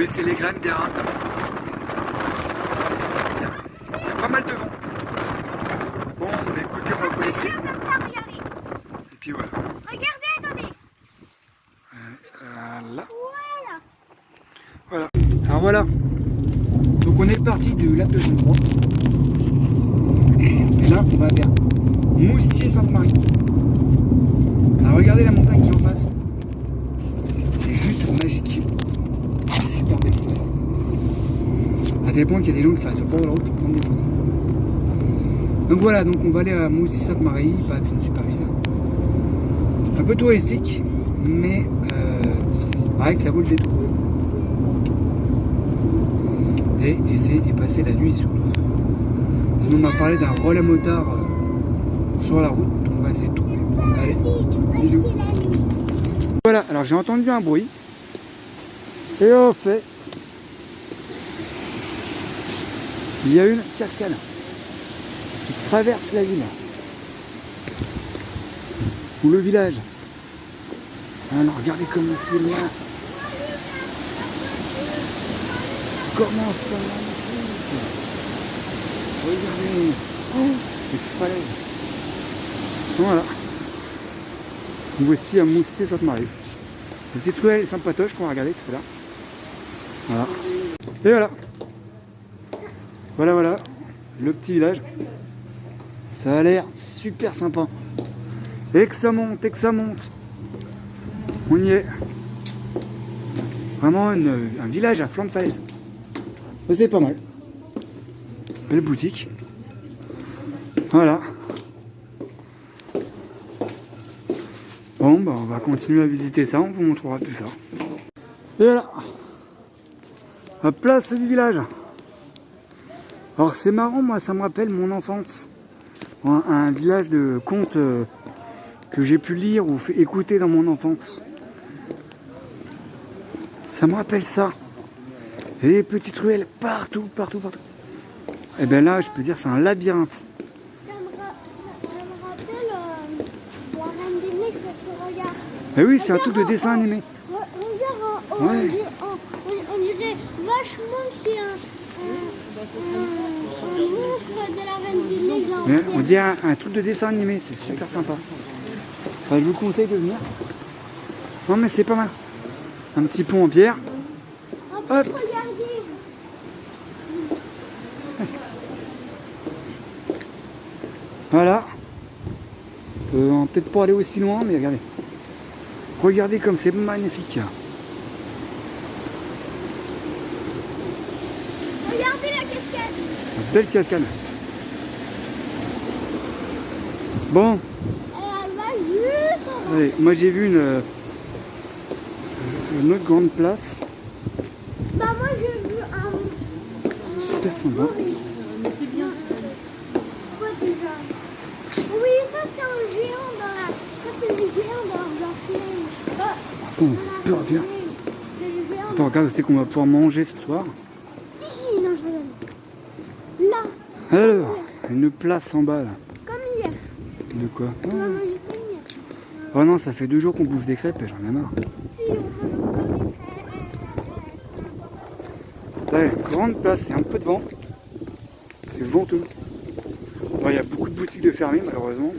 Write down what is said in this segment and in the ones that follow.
c'est les graines d'érable. Il y a pas mal de vent. Bon, bah écoutez, on va vous laisser. Et puis voilà. Regardez, attendez. Voilà. Voilà. Voilà. Alors voilà. Donc on est parti du lac de Saint-Croix. Et là, on va vers Moustier-Sainte-Marie. Alors regardez la montagne qui est en face. C'est juste magique. C'est une super belle montagne. À tel point qu'il y a des gens qui s'arrêtent sur le bord de la route pour prendre des photos. Donc voilà, donc on va aller à Moustier-Sainte-Marie. Il paraît que c'est une super ville. Un peu touristique, mais il paraît que ça vaut le détour. Et essayer d'y passer la nuit surtout. Sinon on m'a parlé d'un relais motard sur la route, donc on va essayer de trouver. Allez, bisous. Voilà, alors j'ai entendu un bruit. Et au fait, il y a une cascade qui traverse la ville. Ou le village. Alors regardez comment c'est là. Comment ça magnifique. Regardez. Oh, les falaises. Voilà. Voici à Moustier-Sainte-Marie. Une petite ruelle sympatoche qu'on va regarder tout à l'heure. Voilà. Et voilà. Voilà. Le petit village. Ça a l'air super sympa. Et que ça monte, On y est. Vraiment un village à flanc de falaise. C'est pas mal. Belle boutique. Voilà. Bon, bah on va continuer à visiter ça, on vous montrera tout ça. Et voilà. La place du village. Alors c'est marrant, moi ça me rappelle mon enfance. Un village de contes que j'ai pu lire ou écouter dans mon enfance. Ça me rappelle ça. Et des petites ruelles partout. Et bien là, je peux dire, c'est un labyrinthe. Ça me rappelle la Reine des Neiges parce que regarde. Et oui, c'est un truc de dessin animé. Regarde, Ouais. on dirait vachement que c'est un monstre de la Reine des Neiges. Ouais, on dirait un truc de dessin animé, c'est super sympa. Enfin, je vous conseille de venir. Non mais c'est pas mal. Un petit pont en pierre. En plus, regardez. Voilà. On va peut-être pas aller aussi loin, mais regardez. Regardez comme c'est magnifique. Regardez la cascade. Une belle cascade. Bon, Elle va juste en bas. allez, moi j'ai vu une autre grande place. Bah moi j'ai vu un Super sympa. mais c'est bien. Quoi déjà? Oui, ça c'est un géant dans la. Ça c'est le géant dans la fenêtre. Attends, peur bien. C'est le géant. Attends, regarde, c'est qu'on va pouvoir manger ce soir. Ici, non, je regarde. Là, Alors, une place en bas là. comme hier. De quoi? On a mangé comme hier. Oh non, ça fait 2 jours qu'on bouffe des crêpes et j'en ai marre. Si, on Allez, grande place, il y a un peu de vent. C'est venteux. Bon, il y a beaucoup de boutiques de fermées malheureusement.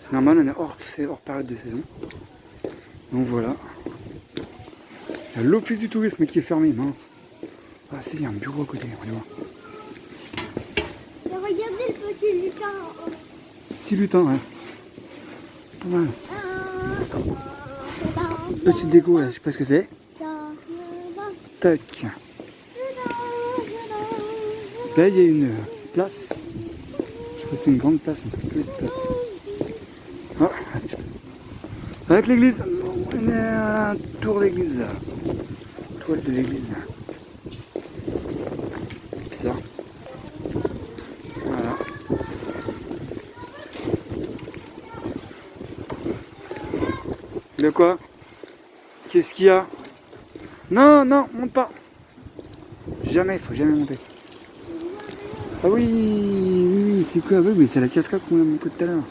C'est normal, c'est hors période de saison. Donc voilà. Il y a l'office du tourisme qui est fermé, mince. Ah si, il y a un bureau à côté, on va aller voir. Et regardez le petit lutin. Petit lutin, ouais. Pas mal. Petite déco, là, je sais pas ce que c'est. Tac. Là, il y a une place. Je crois que c'est une grande place, mais c'est une petite place. Ah, avec l'église. On est à la tour d'église. Toile de l'église. Bizarre. Voilà. De quoi? Qu'est-ce qu'il y a? Non, monte pas. Jamais, faut jamais monter. Ah oui, c'est quoi? Oui, mais c'est la cascade qu'on a monté tout à l'heure.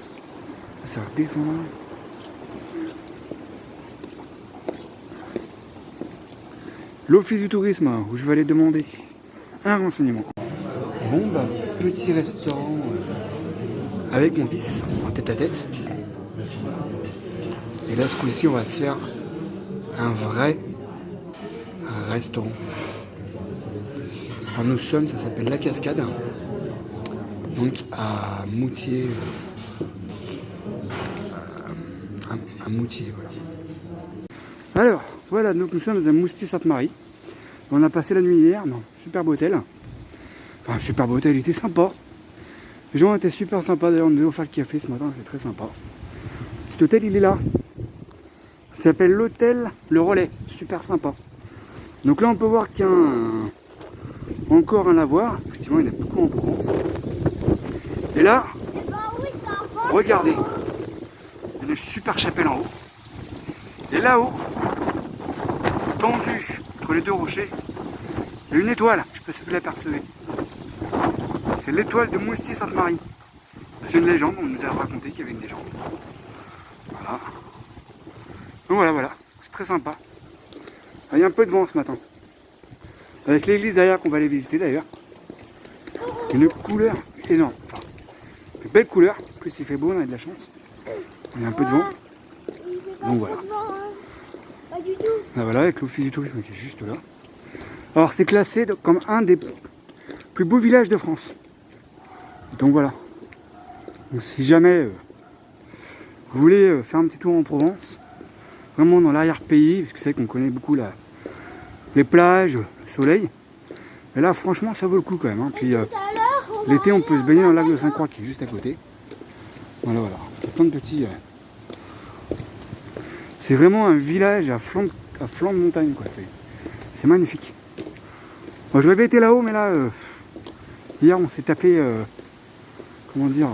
Ça redescend là. l'office du tourisme où je vais aller demander un renseignement. Bon bah petit restaurant avec mon fils en tête à tête. Et là ce coup-ci on va se faire un vrai restaurant. Alors nous sommes, ça s'appelle La Cascade, donc à Moutier, à Moutier, voilà. Alors voilà, donc nous sommes dans un Moustier-Sainte-Marie. On a passé la nuit hier dans un superbe hôtel. Enfin, un superbe hôtel, il était sympa. Les gens étaient super sympas, d'ailleurs on nous a offert le café ce matin, c'est très sympa. Cet hôtel il est là. Ça s'appelle l'hôtel Le Relais, super sympa. Donc là on peut voir qu'il y a encore un lavoir, effectivement il y en a beaucoup en Provence. Et là, regardez, il y a une super chapelle en haut. Et là-haut, tendu entre les deux rochers, il y a une étoile, je ne sais pas si vous l'apercevez. C'est l'étoile de Moustier-Sainte-Marie. C'est une légende, on nous a raconté qu'il y avait une légende. Voilà. Donc voilà, c'est très sympa. Il y a un peu de vent ce matin. Avec l'église derrière qu'on va aller visiter d'ailleurs. Une couleur énorme. Enfin, une belle couleur. En plus il fait beau, on a de la chance. Il y a un peu de vent. Donc voilà. Pas du tout. Là, voilà, avec l'office du tourisme qui est juste là. Alors c'est classé comme un des plus beaux villages de France. Donc voilà. Donc si jamais vous voulez faire un petit tour en Provence, vraiment dans l'arrière-pays, parce que c'est vrai qu'on connaît beaucoup les plages, le soleil. Et là franchement ça vaut le coup quand même. Hein. Puis l'été on peut se baigner dans le lac de Sainte-Croix qui est juste à côté. Voilà. Il y a plein de petits... C'est vraiment un village à flanc de montagne, quoi. C'est magnifique. Bon, je vais été là-haut, mais là, hier on s'est tapé, comment dire,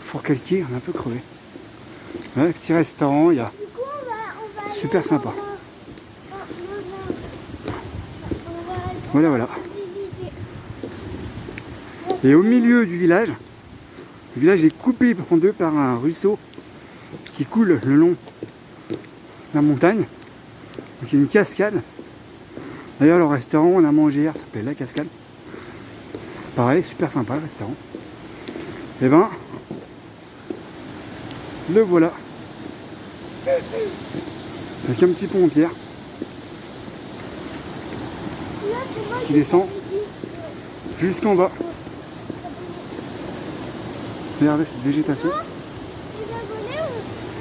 Fourcalquier, on est un peu crevé. Ouais, petit restaurant, il y a super sympa. Voilà. Et au milieu du village, le village est coupé en deux par un ruisseau qui coule le long de la montagne. Donc il y a une cascade. D'ailleurs le restaurant on a mangé hier, ça s'appelle La Cascade. Pareil, super sympa le restaurant. Et ben, le voilà. Avec un petit pont en pierre qui descend jusqu'en bas. Regardez cette végétation.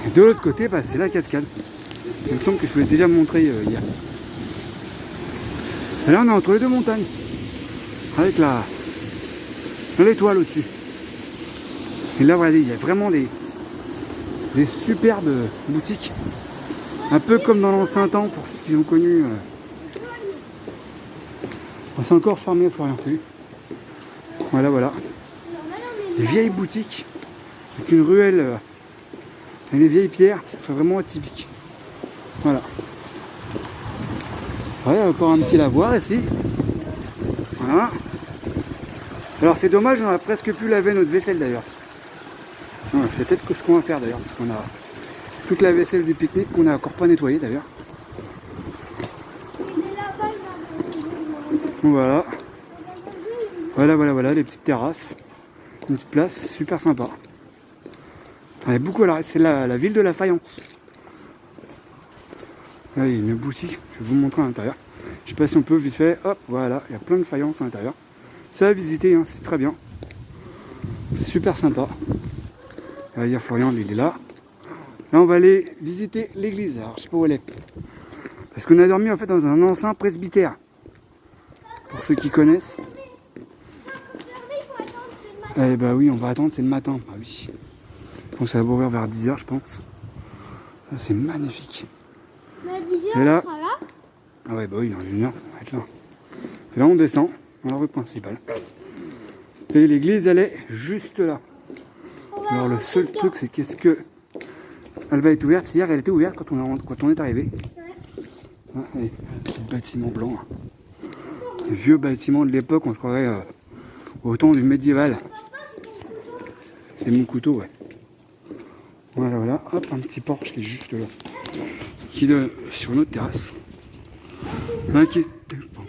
Et de l'autre côté, bah, c'est la cascade. Il me semble que je vous l'ai déjà montré hier. Et là, on est entre les deux montagnes. Avec l'étoile au-dessus. Et là, regardez, il y a vraiment des superbes boutiques. Un peu comme dans l'ancien temps, pour ceux qui ont connu. C'est encore fermé à Florian-Feu. Voilà. Des vieilles boutiques. Avec une ruelle. Avec des vieilles pierres, ça fait vraiment atypique. Voilà. Ouais, encore un petit lavoir ici. Voilà. Alors c'est dommage, on a presque pu laver notre vaisselle d'ailleurs. C'est peut-être que ce qu'on va faire d'ailleurs, parce qu'on a toute la vaisselle du pique-nique qu'on n'a encore pas nettoyée d'ailleurs. Voilà, les petites terrasses, une petite place, super sympa. Il y a beaucoup, c'est la ville de la faïence. Là, il y a une boutique, je vais vous montrer à l'intérieur. Je sais pas si on peut vite fait, hop, voilà, il y a plein de faïences à l'intérieur. Ça à visiter, hein, c'est très bien. C'est super sympa. Là, il y a Florian, il est là. Là, on va aller visiter l'église. Alors, je sais pas où elle est. Parce qu'on a dormi en fait dans un ancien presbytère. Pour ceux qui connaissent. Eh bah oui, on va attendre, c'est le matin. Ah oui. Donc ça va ouvrir vers 10h, je pense. C'est magnifique. Mais à 10h, et là, on sera là. Ah ouais, bah oui, dans une heure, on va être là. Et là, on descend dans la rue principale. Et l'église, elle est juste là. Alors, le seul truc, c'est qu'est-ce que... Elle va être ouverte. Hier, elle était ouverte quand on est arrivé. Ah, allez, un petit bâtiment blanc. Un vieux bâtiment de l'époque, on se croirait au temps du médiéval. C'est mon couteau, ouais. Voilà. Hop, un petit porche qui est juste là. Qui donne sur notre terrasse. Inquiétez pas.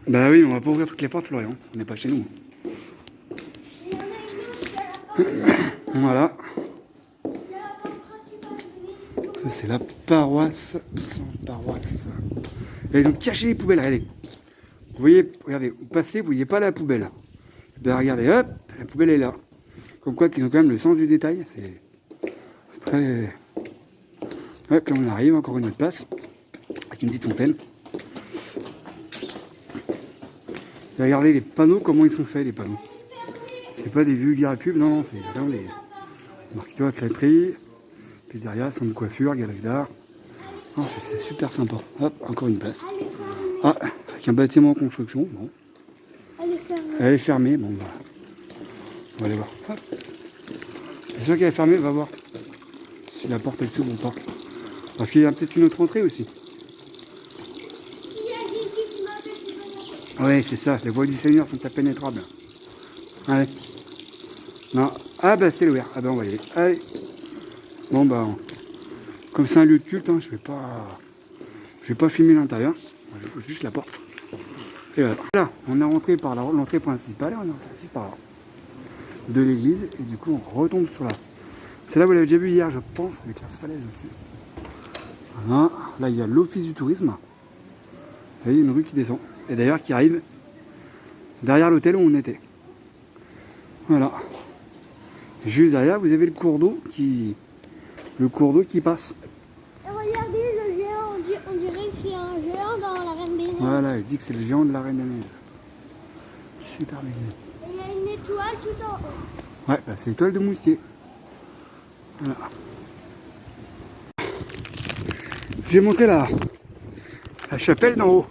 Bah oui, mais on va pas ouvrir toutes les portes, Florian. On n'est pas chez nous. Voilà. Ça, c'est la paroisse sans paroisse. Et ils ont caché les poubelles, regardez. Vous voyez, regardez, vous passez, vous voyez pas la poubelle. Ben regardez, hop, la poubelle est là. Comme quoi qu'ils ont quand même le sens du détail. C'est très... Hop, là on arrive, encore une autre place. Avec une petite fontaine. Et regardez les panneaux, comment ils sont faits les panneaux. C'est pas des vulgaires pubs, non, c'est vraiment des marqueteurs à crêperie. Puis derrière, centre de coiffure, galerie d'art. Non, c'est super sympa. Hop, encore une place. Ah, avec un bâtiment en construction. Bon. Elle est fermée. Bon, bah, on va aller voir. Hop. C'est sûr qu'elle est fermée, on va voir si la porte elle s'ouvre ou pas. Parce qu'il y a peut-être une autre entrée aussi. Oui, c'est ça. Les voies du Seigneur sont impénétrables. Allez. Non. Ah bah c'est ouvert. Ah bah on va y aller. Allez. Bon bah, comme c'est un lieu de culte, hein, je vais pas filmer l'intérieur. Je vais juste la porte. Et voilà. Là, on est rentré par l'entrée principale et on est sorti par là. De l'église. Et du coup, on retombe sur là. C'est là vous l'avez déjà vu hier, je pense, avec la falaise au-dessus. Voilà. Là, il y a l'office du tourisme. Là, il y a une rue qui descend. Et d'ailleurs, qui arrive derrière l'hôtel où on était. Voilà. Juste derrière, vous avez le cours d'eau qui passe. Et regardez le géant, on dirait que c'est un géant dans la Reine des Neiges. Voilà, il dit que c'est le géant de la Reine des Neiges. Super bien. Et il y a une étoile tout en haut. Ouais, bah, c'est l'étoile de Moustier. Voilà. J'ai montré la chapelle d'en haut.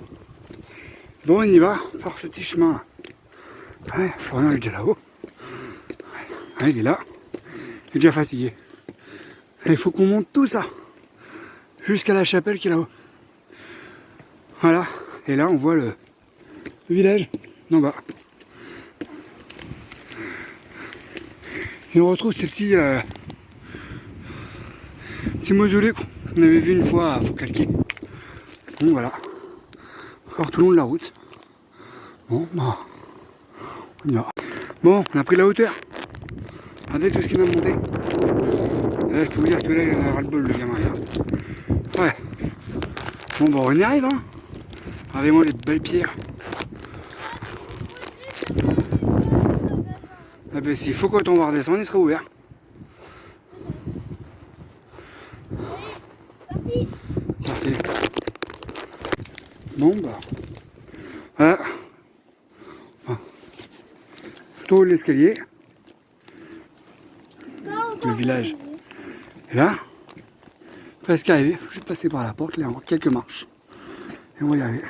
Bon, on y va, par ce petit chemin. Ouais, Florian est déjà là-haut. Ouais, il est là. Il est déjà fatigué. Et il faut qu'on monte tout ça. Jusqu'à la chapelle qui est là-haut. Voilà. Et là, on voit le village d'en bas. Et on retrouve ces petits mausolées qu'on avait vu une fois à Forcalquier. Donc voilà. Encore tout le long de la route. Bon, bah, on y va. Bon, on a pris la hauteur. Regardez tout ce qu'il m'a monté. Là, je peux vous dire que là, il en a ras-le-bol, le gamin. Là. Ouais. Bon, bah, on y arrive, hein. Regardez-moi les belles pierres. Ah ben, s'il faut, quand on va redescendre, il sera ouvert. Parti. Bon, bah. Voilà. Tout l'escalier. Le village. Et là, presque arrivé. Faut juste passer par la porte. Là, encore quelques marches. Et on va y arriver.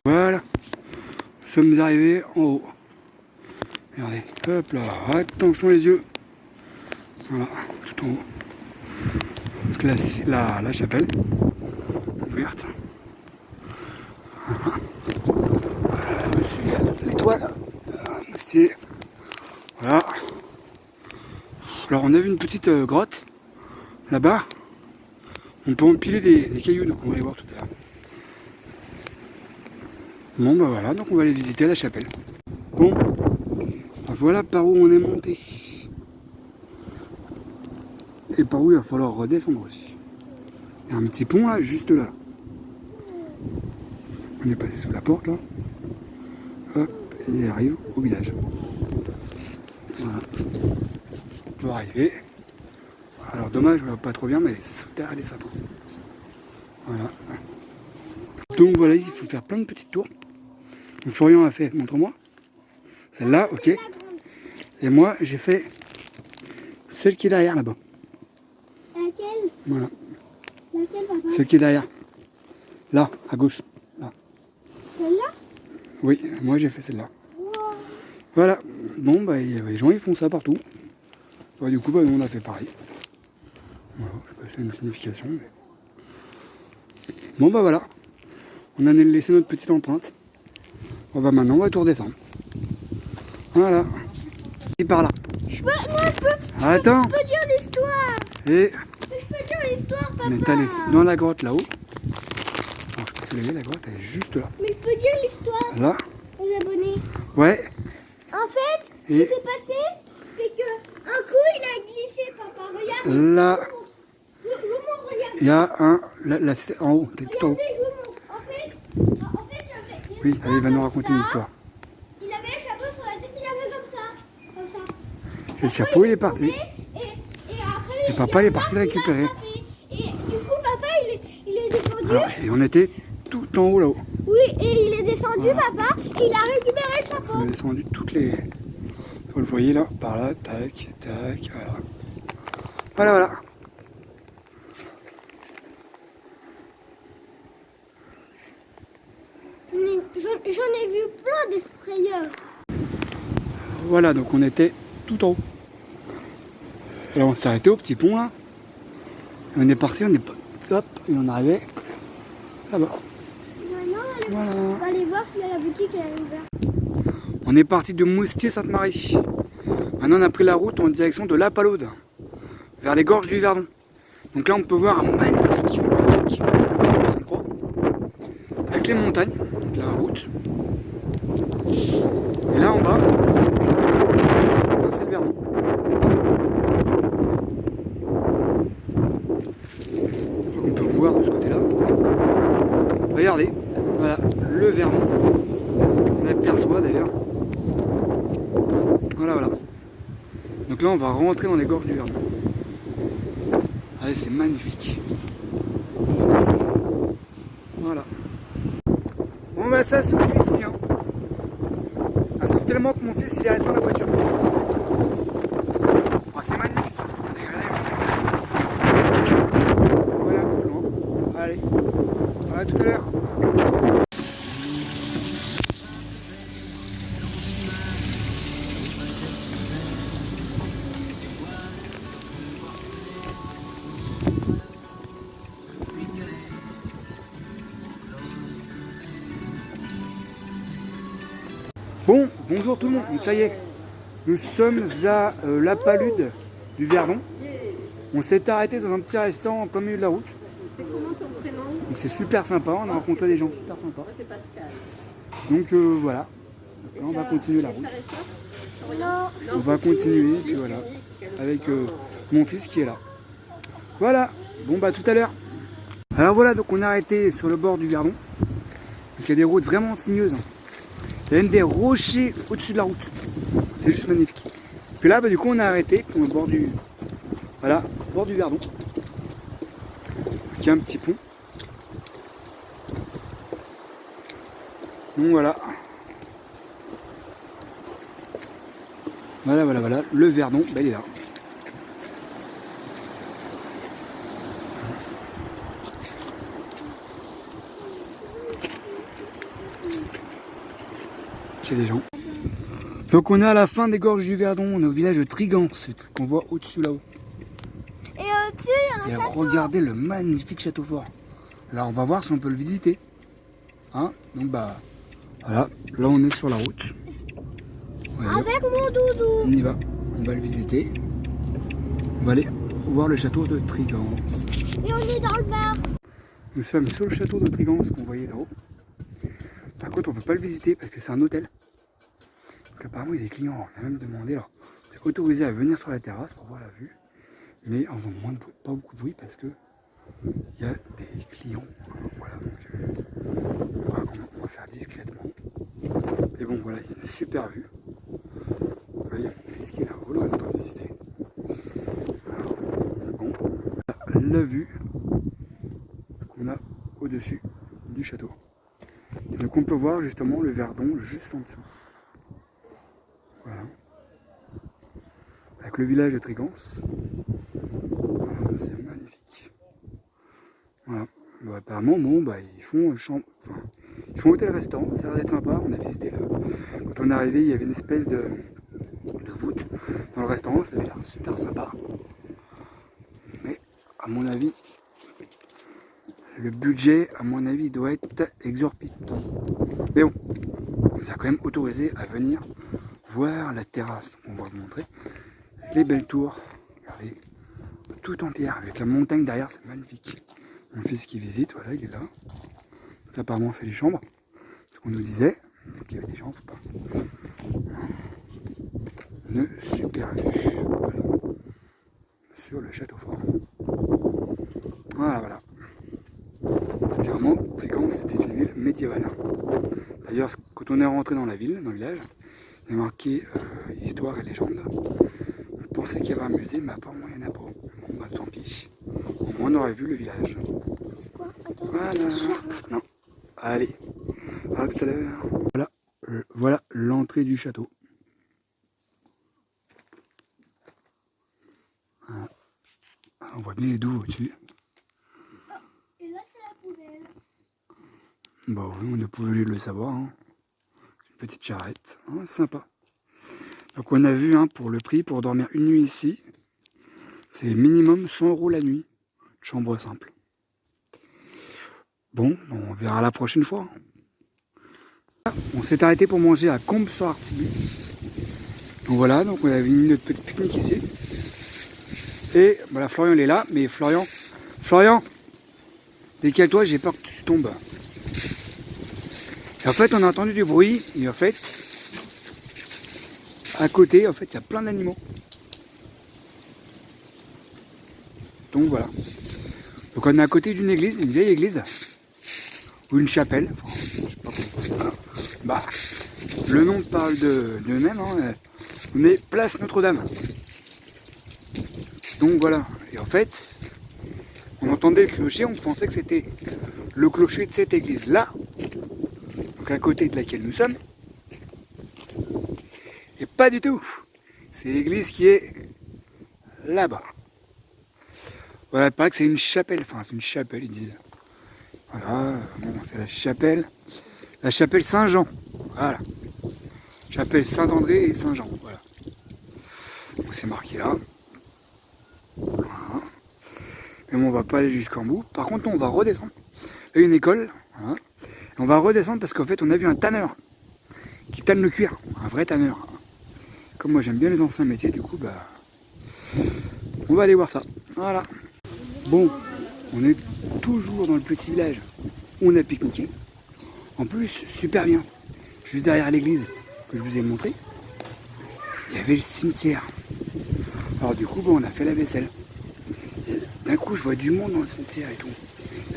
Voilà. Nous sommes arrivés en haut. Regardez. Hop là. Attention les yeux. Voilà. Tout en haut. Donc là, c'est la chapelle. Ouverte. Voilà. Monsieur, l'étoile. Monsieur. Voilà. Alors on a vu une petite grotte là-bas. On peut empiler des cailloux, donc on va aller voir tout à l'heure. Bon bah voilà, donc on va aller visiter la chapelle. Bon, bah voilà par où on est monté. Et par où il va falloir redescendre aussi. Il y a un petit pont là, juste là. On est passé sous la porte là. Hop, et il arrive au village. Voilà. On peut arriver. Alors dommage, je vois pas trop bien, mais derrière les sapins. Voilà. Donc voilà, il faut faire plein de petites tours. Donc Florian a fait, montre-moi. Celle-là, ok. Et moi, j'ai fait celle qui est derrière là-bas. Laquelle? Voilà. Laquelle, papa? Celle qui est derrière. Là, à gauche. Là. Celle-là? Oui, moi j'ai fait celle-là. Wow. Voilà. Bon, bah les gens ils font ça partout. Ouais, du coup, bah, nous on a fait pareil. Voilà, je sais pas si c'est une signification. Mais... Bon, bah voilà. On a laissé notre petite empreinte. Bon, bah maintenant on va tout redescendre. Voilà. Et par là. Je peux Attends. dire l'histoire. Et Je peux dire l'histoire, papa. on est allé dans la grotte là-haut. si vous voyez, la grotte elle est juste là. Mais je peux dire l'histoire Là. aux abonnés. Ouais. En fait, ce Et qui s'est passé, c'est que un coup il a glissé, papa. Regarde. là, Je vous montre, regarde. il y a un. Là c'était en haut. T'es tout en haut. Regardez, je vous montre. En fait, j'avais. Oui, allez, il va nous raconter une histoire. Il avait un chapeau sur la tête, il avait comme ça. Le chapeau, il est parti. Et après, Et papa, il est parti le récupérer. Et du coup, papa, il est descendu. Alors, et on était tout en haut là-haut. Oui, et il est descendu, papa, et il a récupéré le chapeau. On a descendu toutes les. Vous le voyez là, par là, tac, tac, voilà. Voilà, voilà. J'en ai vu plein des frayeurs. Voilà, donc on était tout en haut. Alors on s'est arrêté au petit pont là. Et on est parti, on est hop, et on arrivait là-bas. Maintenant, Voilà. on va aller voir si la boutique est ouverte. On est parti de Moustier-Sainte-Marie. Maintenant on a pris la route en direction de La Palaude, vers les gorges du Verdon. Donc là on peut voir un magnifique lac, Sainte-Croix, avec les montagnes, donc la route. Et là en bas, c'est le Verdon. On peut voir de ce côté-là. Regardez, voilà, le Verdon. On l'aperçoit d'ailleurs. Voilà, voilà. Donc là, on va rentrer dans les gorges du Verdon. Allez, c'est magnifique. Voilà. Bon, bah ça souffle ici. Hein. Ça souffle tellement que mon fils, il est resté dans la voiture. Oh, c'est magnifique. Allez, voilà, un peu plus loin. Allez, à tout à l'heure. Bon, bonjour tout le monde, donc ça y est, nous sommes à La Palaude du Verdon. On s'est arrêté dans un petit restaurant en plein milieu de la route. C'est comment ton prénom? Donc c'est super sympa, on a rencontré des gens super sympas. Moi c'est Pascal. Donc voilà, donc là, on va continuer la route. Non. On va continuer, puis voilà, avec mon fils qui est là. Voilà, bon bah tout à l'heure. Alors voilà, donc on est arrêté sur le bord du Verdon. Donc il y a des routes vraiment sinueuses. Il y a même des rochers au-dessus de la route. C'est juste magnifique. Puis là, bah, du coup, on a arrêté au bord du, voilà, au bord du Verdon. Il y a un petit pont. Donc voilà. Voilà, voilà, voilà. Le Verdon, bah, il est là. Il y a des gens. Donc on est à la fin des gorges du Verdon, on est au village de Trigance, qu'on voit au-dessus là-haut. Et au-dessus, il y a un Et château. regardez le magnifique château fort. Alors on va voir si on peut le visiter. Hein? Donc bah voilà, là on est sur la route. Ouais, Avec mon doudou. on y va, on va le visiter. On va aller voir le château de Trigance. Et on est dans le Var. Nous sommes sur le château de Trigance qu'on voyait là-haut. Par contre on ne peut pas le visiter parce que c'est un hôtel. Donc apparemment il y a des clients, on a même demandé, alors c'est autorisé à venir sur la terrasse pour voir la vue. Mais en faisant moins de bruit, pas beaucoup de bruit parce que il y a des clients. Voilà, donc on va faire discrètement. Mais bon voilà, il y a une super vue. Vous voyez mon fils qui est là-haut, là, on est en train de visiter. Alors, bon, voilà la vue qu'on a au-dessus du château. Et donc on peut voir justement le Verdon juste en dessous. Voilà. Avec le village de Trigance. Voilà, c'est magnifique. Voilà. Bon, apparemment, bon, bah, ils font hôtel-restaurant, ça a l'air d'être sympa. On a visité là. Quand on est arrivé, il y avait une espèce de voûte dans le restaurant, ça avait l'air super sympa. Mais à mon avis, le budget, à mon avis, doit être exorbitant. Mais bon, on nous a quand même autorisé à venir voir la terrasse. On va vous montrer. Avec les belles tours. Regardez. Tout en pierre. Avec la montagne derrière, c'est magnifique. Mon fils qui visite, voilà, il est là. Apparemment c'est les chambres. Ce qu'on nous disait, qu'il y avait des chambres ou pas. Une super vue. Voilà. Sur le château fort. Voilà, voilà. Clairement, c'est comme si c'était une ville médiévale. D'ailleurs, quand on est rentré dans la ville, dans le village, il y a marqué histoire et légende. On pensait qu'il y avait un musée, mais apparemment il n'y en a pas. Bon, bah tant pis. Au moins on aurait vu le village. C'est quoi? Attends. Voilà. Non. Allez. À tout à l'heure. Voilà, voilà l'entrée du château. Voilà. On voit bien les douves au-dessus. Et là, c'est la poubelle. Bah oui, on n'est pas obligé de le savoir. Hein. Une petite charrette. Hein, sympa. Donc on a vu, hein, pour le prix, pour dormir une nuit ici, c'est minimum 100 € la nuit. Chambre simple. Bon, on verra la prochaine fois. On s'est arrêté pour manger à Combe-sur-Artigue. Donc voilà, donc on a mis notre petit pique-nique ici. Et voilà, Florian il est là, mais Florian, décale-toi, j'ai peur que tu tombes. Et en fait, on a entendu du bruit, et en fait, à côté, en fait, il y a plein d'animaux. Donc voilà. Donc on est à côté d'une église, une vieille église, ou une chapelle. Enfin, je sais pas comment. Bah, le nom parle de même. Hein. On est place Notre-Dame. Donc voilà. Et en fait, on entendait le clocher, on pensait que c'était le clocher de cette église-là, donc à côté de laquelle nous sommes. Et pas du tout. C'est l'église qui est là-bas. Voilà, il paraît que c'est une chapelle. Enfin, c'est une chapelle, ils disent. Voilà, bon, c'est la chapelle Saint-Jean. Voilà. Chapelle Saint-André et Saint-Jean. Voilà. Donc c'est marqué là. Voilà. Mais bon, on va pas aller jusqu'en bout. Par contre, on va redescendre. Il y a une école. Voilà. Et on va redescendre parce qu'en fait, on a vu un tanneur qui tanne le cuir. Un vrai tanneur. Comme moi, j'aime bien les anciens métiers, du coup, bah, on va aller voir ça. Voilà. Bon, on est toujours dans le petit village où on a pique-niqué. En plus, super bien. Juste derrière l'église que je vous ai montré, il y avait le cimetière. Alors du coup, bon, on a fait la vaisselle. Et d'un coup, je vois du monde dans le cimetière et tout.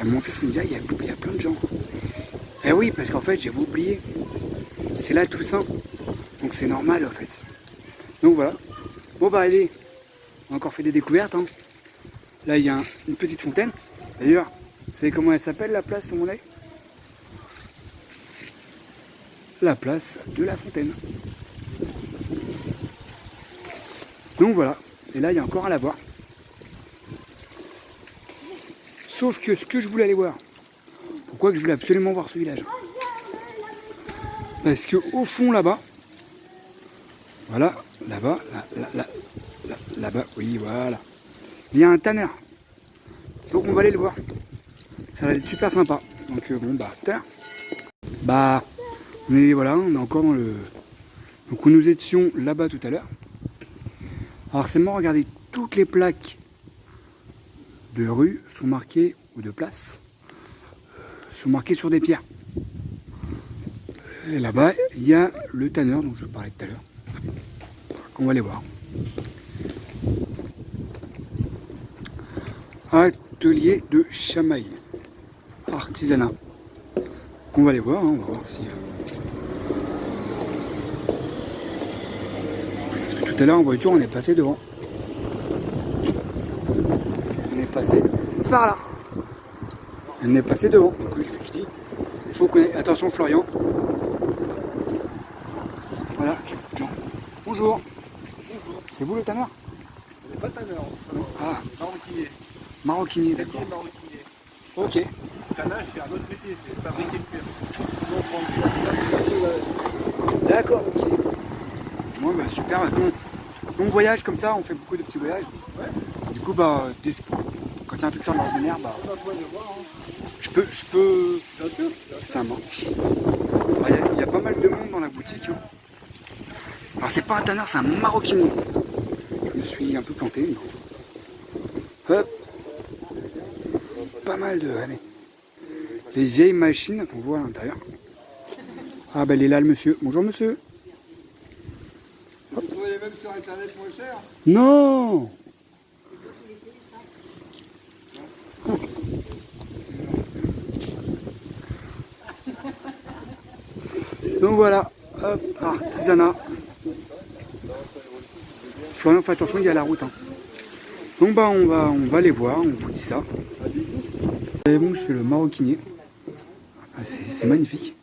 Et mon fils il me dit, il y a plein de gens. Eh oui, parce qu'en fait, j'avais oublié. C'est là Toussaint. Donc c'est normal en fait. Donc voilà. Bon bah allez, on a encore fait des découvertes. Hein. Là, il y a une petite fontaine. D'ailleurs, vous savez comment elle s'appelle la place où on est? La place de la fontaine. Donc voilà. Et là, il y a encore un lavoir. Sauf que ce que je voulais aller voir, pourquoi que je voulais absolument voir ce village? Parce que au fond là-bas, voilà, là-bas, là-bas, oui, voilà. Il y a un tanneur. Donc on va aller le voir. Ça va être super sympa. Donc bon bah tanneur. Bah on est voilà, on est encore dans le. Donc nous étions là-bas tout à l'heure. Alors c'est marrant, regardez, toutes les plaques de rue sont marquées, ou de place, sont marquées sur des pierres. Et là-bas, il y a le tanneur dont je parlais tout à l'heure. On va aller voir. Atelier de chamaille. Artisanat. On va aller voir, hein, on va voir si... Parce que tout à l'heure en voiture, on est passé devant. On est passé par là. On est passé devant. Donc oui, je dis, il faut qu'on ait... Attention Florian. Voilà, bonjour. Bonjour. C'est vous le tanneur? On n'est pas tanneur. Ah. Maroquinier. Maroquinier, d'accord. Maroquinier. Ok. Le tannage, c'est un autre métier, c'est fabriquer le cuir. D'accord, ok. Bon, bah, super. On voyage comme ça, on fait beaucoup de petits voyages. Ouais. Du coup, bah, quand il y a un truc sur l'ordinaire, bah, On va pouvoir le voir. Hein. je peux. Bien sûr. Ça marche. Il y a pas mal de monde dans la boutique. Hein. Alors, c'est pas un tanneur, c'est un maroquinier. Je me suis un peu planté. Mais... Hop. Pas mal de. Allez. les vieilles machines qu'on voit à l'intérieur. Ah ben il est là le monsieur. Bonjour monsieur. Vous trouvez les mêmes sur internet moins cher? Non. Donc voilà, hop, artisanat. Florian, fais attention, il y a la route. Hein. Donc bah on va aller voir, on vous dit ça. Et bon, je fais le maroquinier. Ah, c'est magnifique.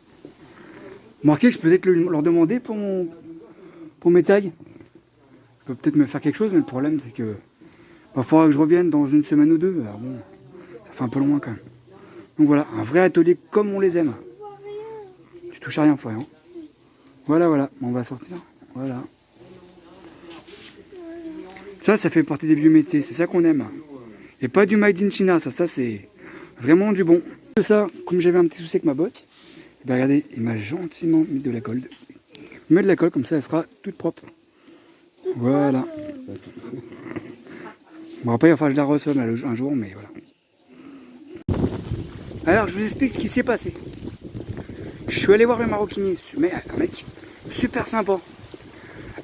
Remarquez que je peux peut-être leur demander pour mes tags. Je peux peut-être me faire quelque chose, mais le problème c'est que il faudra que je revienne dans une semaine ou deux. Alors bon, ça fait un peu loin quand même. Donc voilà, un vrai atelier comme on les aime. Tu touches à rien, Florian. Voilà, voilà, on va sortir. Voilà. Ça fait partie des vieux métiers, c'est ça qu'on aime. Et pas du made in China, ça c'est vraiment du bon. Ça, comme j'avais un petit souci avec ma botte, ben regardez, il m'a gentiment mis de la colle. Il met de la colle, comme ça elle sera toute propre. Voilà. Bon après il va falloir que je la ressomme un jour, mais voilà. Alors je vous explique ce qui s'est passé. Je suis allé voir le maroquinier, mais un mec super sympa.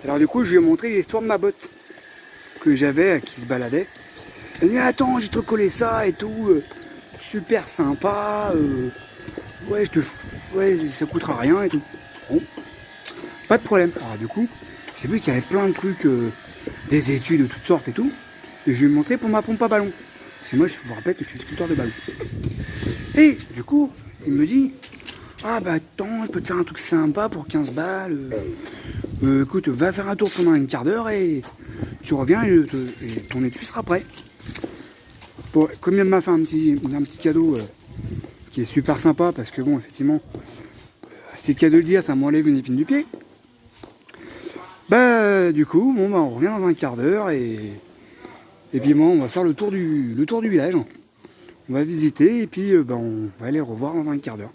Alors du coup je lui ai montré l'histoire de ma botte que j'avais, qui se baladait. Il dit attends, j'ai te collé ça et tout, super sympa, ouais ça coûtera rien et tout. Bon, pas de problème. Alors du coup j'ai vu qu'il y avait plein de trucs, des études de toutes sortes et tout, et je lui ai montré pour ma pompe à ballon. C'est moi, je vous rappelle que je suis sculpteur de ballon. Et du coup il me dit ah bah attends, je peux te faire un truc sympa pour 15 balles. Écoute, va faire un tour pendant un quart d'heure et tu reviens et ton étui sera prêt. Bon, comme il m'a fait un petit cadeau qui est super sympa parce que bon, effectivement, c'est le cas de le dire, ça m'enlève une épine du pied. Bah du coup, bon bah on revient dans un quart d'heure et puis bon, on va faire le tour du village. On va visiter et puis bah, on va aller revoir dans un quart d'heure.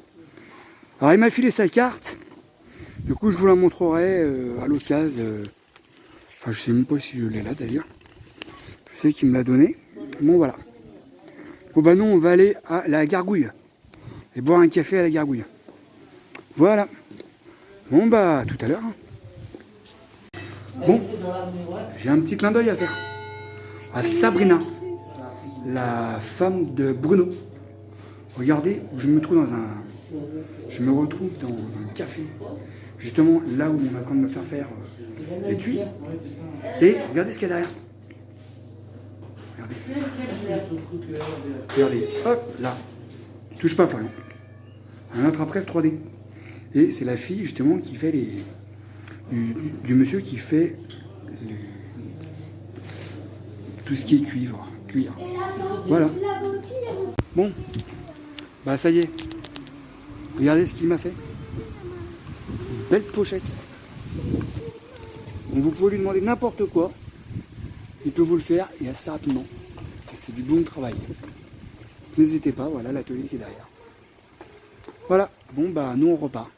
Alors il m'a filé sa carte, du coup je vous la montrerai à l'occasion. Enfin je sais même pas si je l'ai là d'ailleurs. Je sais qu'il me l'a donné. Bon voilà. Bon bah nous on va aller à la Gargouille. Et boire un café à la Gargouille. Voilà. Bon bah tout à l'heure. Bon, j'ai un petit clin d'œil à faire. À Sabrina, la femme de Bruno. Regardez, je me retrouve dans un café, justement là où on est en train de me faire l'étui. Et regardez ce qu'il y a derrière. Regardez, hop, là. Touche pas, Florian. Un attrape-rêve 3D. Et c'est la fille, justement, qui fait du monsieur qui fait tout ce qui est cuir. Voilà. Bon. Bah ça y est, regardez ce qu'il m'a fait. Une belle pochette. Donc vous pouvez lui demander n'importe quoi. Il peut vous le faire et assez rapidement. C'est du bon travail. N'hésitez pas, voilà l'atelier qui est derrière. Voilà, bon bah nous on repart.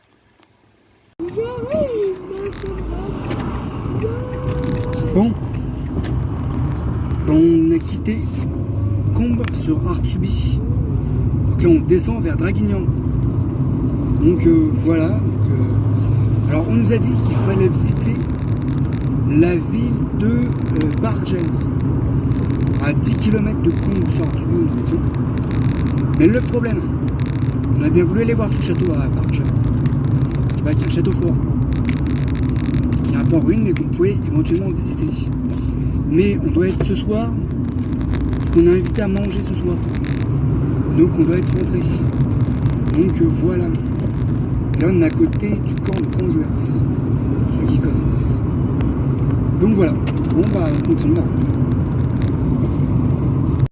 Bon, on a quitté Combes sur Artuby. Donc là on descend vers Draguignan. Donc voilà. Alors on nous a dit qu'il fallait visiter la ville de Bargel. À 10 km de Combes sur Artuby où nous étions. Mais le problème, on a bien voulu aller voir ce château à Bargel. Parce qu'il y a un château fort. Qui est un peu en ruine mais qu'on pouvait éventuellement visiter. Mais on doit être ce soir, parce qu'on est invité à manger ce soir. Donc on doit être rentré. Donc voilà. Et là on est à côté du camp de Conjuers, pour ceux qui connaissent. Donc voilà. Bon bah on continue là.